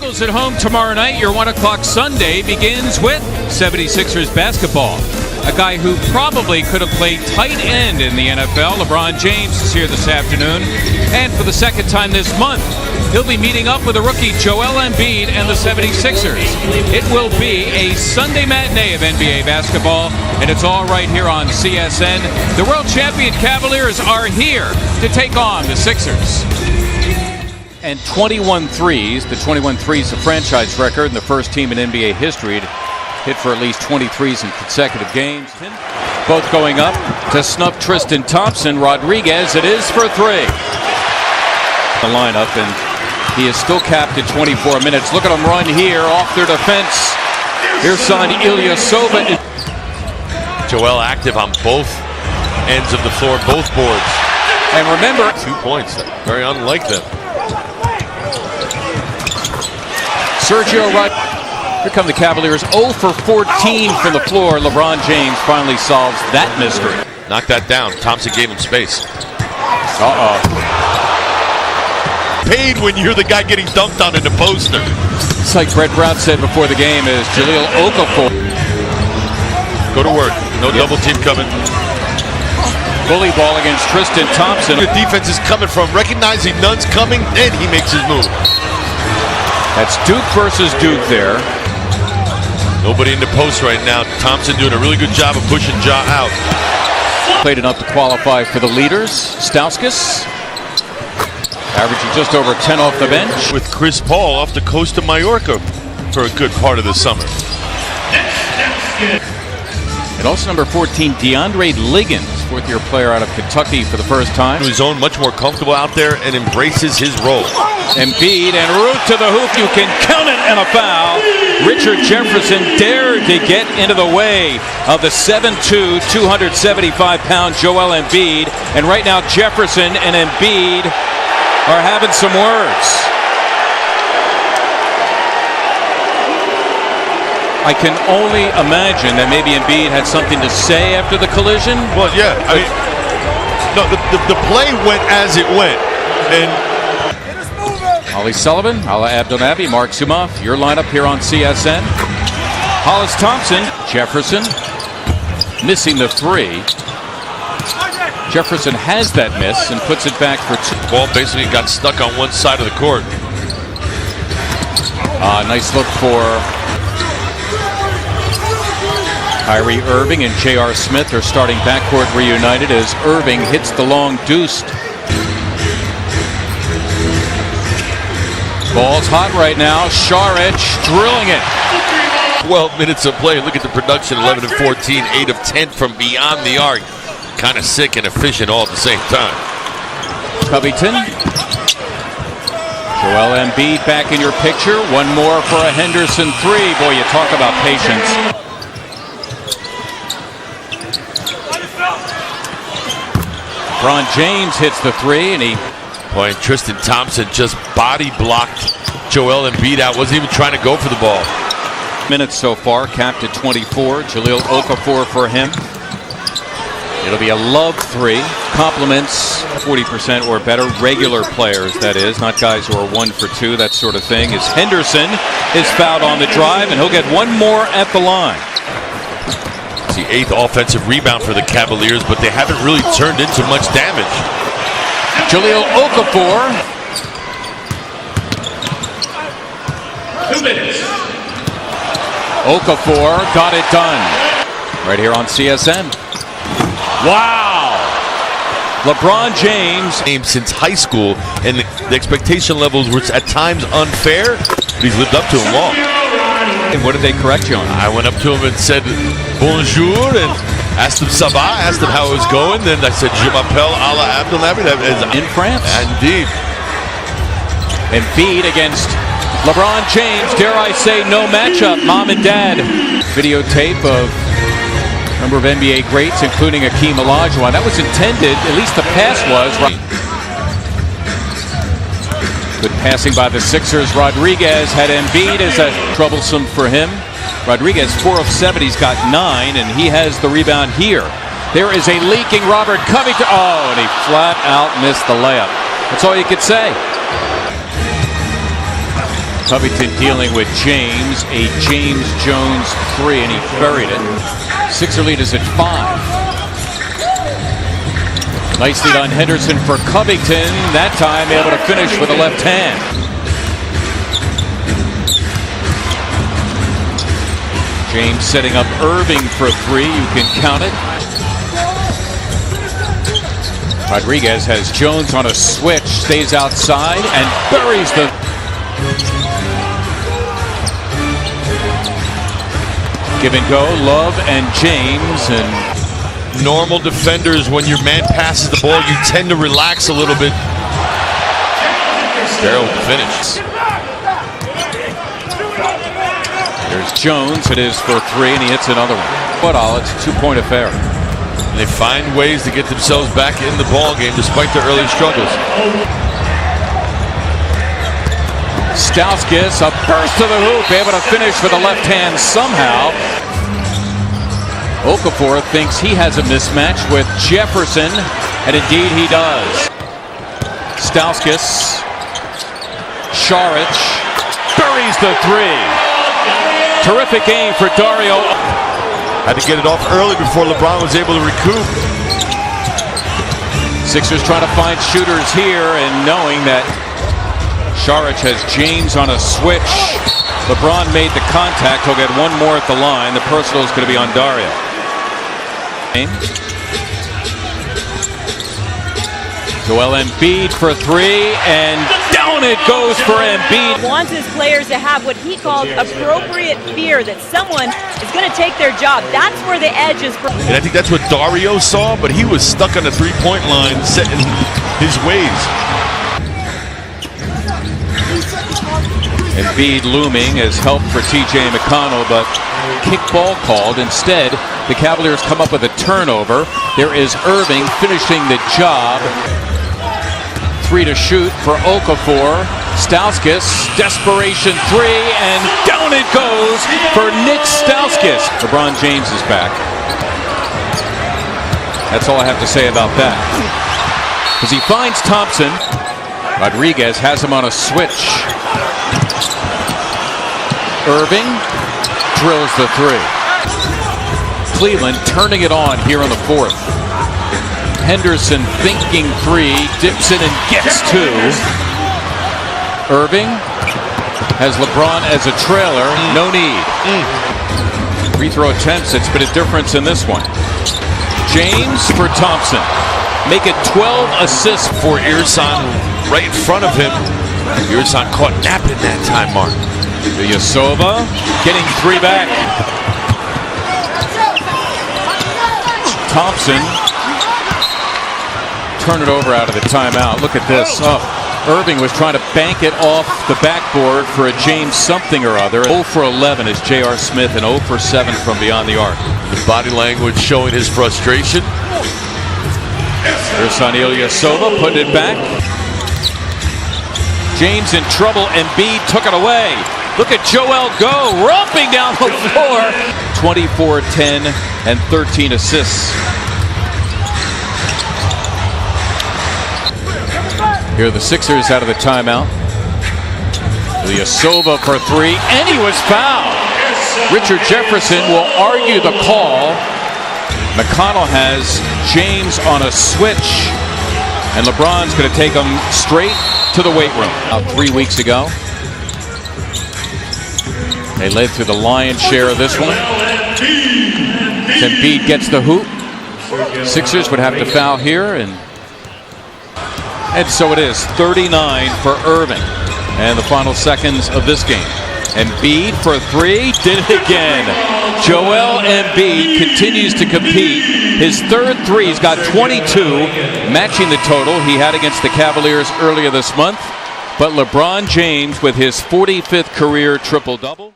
Eagles at home tomorrow night. Your 1 o'clock Sunday begins with 76ers basketball. A guy who probably could have played tight end in the NFL, LeBron James, is here this afternoon. And for the second time this month, he'll be meeting up with a rookie, Joel Embiid, and the 76ers. It will be a Sunday matinee of NBA basketball, and it's all right here on CSN. The world champion Cavaliers are here to take on the Sixers. And 21 threes. The 21 threes, the franchise record, and the first team in NBA history to hit for at least 20 threes in consecutive games. Both going up to snuff Tristan Thompson. Rodriguez, it is for three. The lineup, and he is still capped at 24 minutes. Look at him run here off their defense. Here's son Ilyasova. Joel active on both ends of the floor, both boards. And remember, 2 points. Very unlike them. Sergio Rod. Here come the Cavaliers, 0 for 14 from the floor. LeBron James finally solves that mystery. Knock that down. Thompson gave him space. Paid when you're the guy getting dunked on in the poster. It's like Brett Brown said before the game is Jahlil Okafor. Go to work. No double team coming. Bully ball against Tristan Thompson. The defense is coming from recognizing none's coming, then he makes his move. That's Duke versus Duke there. Nobody in the post right now. Thompson doing a really good job of pushing Ja out. Played enough to qualify for the leaders. Stauskas averaging just over 10 off the bench. With Chris Paul off the coast of Mallorca for a good part of the summer. And also number 14, DeAndre Liggins, fourth-year player out of Kentucky for the first time. His own, much more comfortable out there and embraces his role. Embiid and root to the hoop. You can count it, and a foul. Richard Jefferson dared to get into the way of the 7'2", 275-pound Joel Embiid. And right now Jefferson and Embiid are having some words. I can only imagine that maybe Embiid had something to say after the collision. Well, yeah. I mean, no, the play went as it went. And Ollie Sullivan, Ala Abdelnaby, Mark Sumoff, your lineup here on CSN. Hollis Thompson, Jefferson, missing the three. Jefferson has that miss and puts it back for two. Ball basically got stuck on one side of the court. Nice look for Kyrie Irving and J.R. Smith are starting backcourt reunited as Irving hits the long deuce. Ball's hot right now. Šarić drilling it. 12 minutes of play. Look at the production, 11 and 14, 8 of 10 from beyond the arc. Kind of sick and efficient all at the same time. Covington. Joel Embiid back in your picture. One more for a Henderson three. Boy, you talk about patience. LeBron James hits the three, and boy, and Tristan Thompson just body blocked Joel Embiid out. Wasn't even trying to go for the ball. Minutes so far, capped at 24. Jahlil Okafor for him. It'll be a love three. Compliments 40% or better. Regular players, that is, not guys who are 1 for 2, that sort of thing. As Henderson is fouled on the drive, and he'll get one more at the line. It's the 8th offensive rebound for the Cavaliers, but they haven't really turned into much damage. Jahlil Okafor. 2 minutes. Okafor got it done. Right here on CSN. Wow! LeBron James. Since high school, and the expectation levels were at times unfair, but he's lived up to them all. And what did they correct you on? I went up to him and said bonjour and asked him ça va, asked him how it was going. Then I said je m'appelle Ala Abdelnaby. In France. Indeed. Embiid against LeBron James. Dare I say no matchup, mom and dad. Videotape of a number of NBA greats, including Hakeem Olajuwon. That was intended, at least the pass was. Good passing by the Sixers. Rodriguez had Embiid as a troublesome for him. Rodriguez 4 of 7. He's got 9, and he has the rebound here. There is a leaking Robert Covington. Oh, and he flat out missed the layup. That's all you could say. Covington dealing with James, a James Jones 3, and he buried it. Sixer lead is at 5. Nice lead on Henderson for Covington. That time able to finish with the left hand. James setting up Irving for 3. You can count it. Rodriguez has Jones on a switch, stays outside and buries the... Give and go, Love and James. And normal defenders, when your man passes the ball, you tend to relax a little bit. Barrel with the finish. There's Jones. It is for 3, and he hits another one. But all, it's a 2-point affair. And they find ways to get themselves back in the ball game despite their early struggles. Stauskas, a burst to the hoop, able to finish with the left hand somehow. Okafor thinks he has a mismatch with Jefferson, and indeed he does. Stauskas, Saric, buries the 3. Terrific game for Dario. Had to get it off early before LeBron was able to recoup. Sixers trying to find shooters here, and knowing that Saric has James on a switch. LeBron made the contact. He'll get one more at the line. The personal is going to be on Dario. Joel Embiid for 3, and down it goes for Embiid. He wants his players to have what he calls appropriate fear that someone is going to take their job. That's where the edge is. And I think that's what Dario saw, but he was stuck on the three-point line, set in his ways. Embiid looming as help for T.J. McConnell, but kickball called. Instead, the Cavaliers come up with a turnover. There is Irving finishing the job. 3 to shoot for Okafor. Stauskas, desperation 3, and down it goes for Nick Stauskas. LeBron James is back. That's all I have to say about that. As he finds Thompson, Rodriguez has him on a switch. Irving drills the 3. Cleveland turning it on here in the 4th. Henderson thinking 3, dips in and gets 2. Irving has LeBron as a trailer, no need. Free throw attempts, it's been a difference in this one. James for Thompson. Make it 12 assists for Irsan right in front of him. Irsan caught napping that time, Mark. Ilyasova getting 3 back. Thompson turn it over out of the timeout. Look at this. Oh, Irving was trying to bank it off the backboard for a James something or other. 0 for 11 is J.R. Smith, and 0 for 7 from beyond the arc. The body language showing his frustration. Ersan Ilyasova putting it back. James in trouble. Embiid took it away. Look at Joel go, romping down the floor. 24, 10, and 13 assists. Here are the Sixers out of the timeout. Ilyasova for 3, and he was fouled. Richard Jefferson will argue the call. McConnell has James on a switch, and LeBron's going to take him straight to the weight room. About 3 weeks ago, they led through the lion's share of this one. Embiid gets the hoop. Sixers would have to foul here, and so it is. 39 for Irving, and the final seconds of this game. Embiid for 3, did it again. Joel Embiid continues to compete. His 3rd 3, he's got 22, matching the total he had against the Cavaliers earlier this month. But LeBron James with his 45th career triple-double.